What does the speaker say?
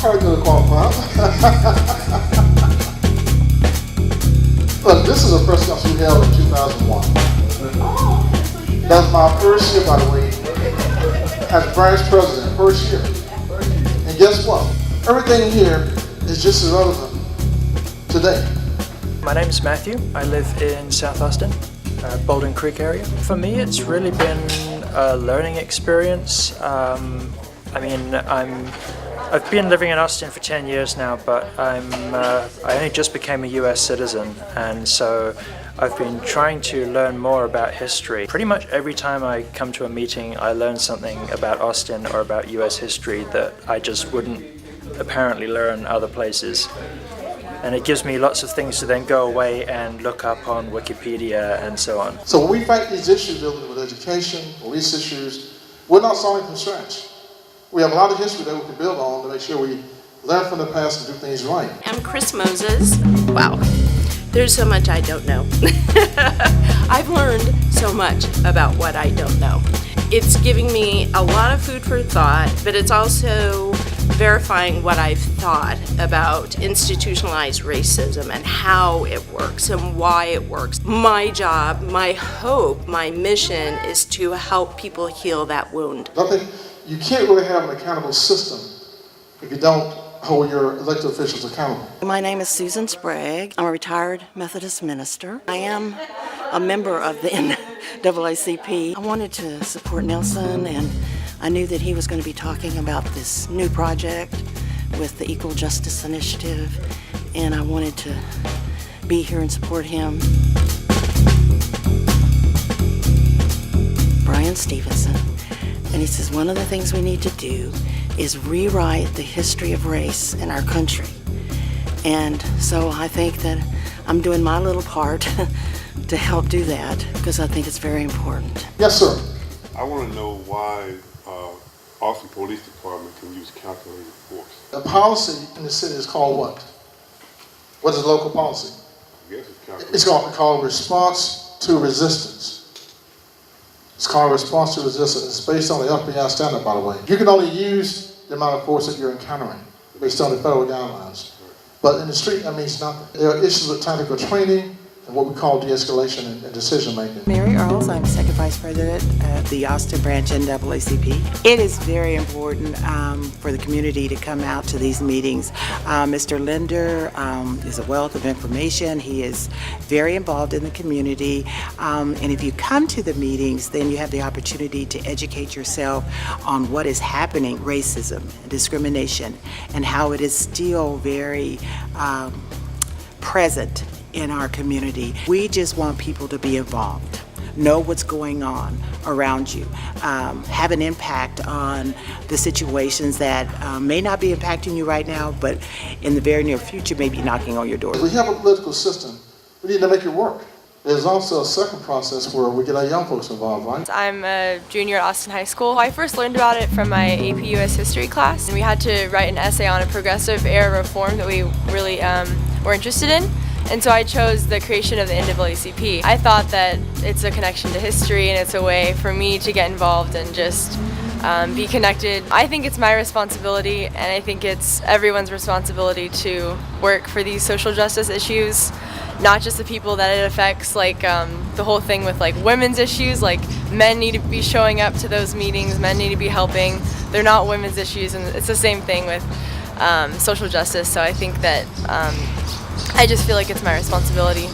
probably going to qualify. Look, this is a press conference we held in 2001. That was my first year, by the way, as branch president, first year. And guess what? Everything here is just as relevant today. My name is Matthew. I live in South Austin, Baldwin Creek area. For me, it's really been a learning experience. I've been living in Austin for 10 years now, but I only just became a US citizen, and so I've been trying to learn more about history. Pretty much every time I come to a meeting, I learn something about Austin or about US history that I just wouldn't apparently learn other places. And it gives me lots of things to then go away and look up on Wikipedia and so on. So when we fight these issues dealing with education, police issues, we're not starting from scratch. We have a lot of history that we can build on to make sure we learn from the past and do things right. I'm Chris Moses. Wow, there's so much I don't know. I've learned so much about what I don't know. It's giving me a lot of food for thought, but it's also verifying what I've thought about institutionalized racism and how it works and why it works. My job, my hope, my mission is to help people heal that wound. I think you can't really have an accountable system if you don't hold your elected officials accountable. My name is Susan Sprague. I'm a retired Methodist minister. I am a member of the NAACP. I wanted to support Nelson, and I knew that he was going to be talking about this new project with the Equal Justice Initiative, and I wanted to be here and support him. Brian Stevenson, and he says one of the things we need to do is rewrite the history of race in our country. And so I think that I'm doing my little part to help do that, because I think it's very important. Yes, sir. I want to know why Austin Police Department can use calculated force. The policy in the city is called what? What is local policy? I guess it's calculated. It's called response to resistance. It's called response to resistance. It's based on the FBI standard, by the way. You can only use the amount of force that you're encountering based on the federal guidelines. But in the street, that means nothing. There are issues with tactical training and what we call de-escalation and decision-making. Mary Earls, I'm Second Vice President of the Austin Branch NAACP. It is very important for the community to come out to these meetings. Mr. Linder is a wealth of information. He is very involved in the community. And if you come to the meetings, then you have the opportunity to educate yourself on what is happening, racism, discrimination, and how it is still very present in our community. We just want people to be involved, know what's going on around you, have an impact on the situations that may not be impacting you right now, but in the very near future may be knocking on your door. If we have a political system, we need to make it work. There's also a second process where we get our young folks involved, right? I'm a junior at Austin High School. I first learned about it from my AP US History class, and we had to write an essay on a progressive era reform that we really were interested in. And so I chose the creation of the NAACP. I thought that it's a connection to history, and it's a way for me to get involved and just be connected. I think it's my responsibility, and I think it's everyone's responsibility to work for these social justice issues, not just the people that it affects, like the whole thing with like women's issues, like men need to be showing up to those meetings, men need to be helping. They're not women's issues, and it's the same thing with social justice. So I think that I just feel like it's my responsibility.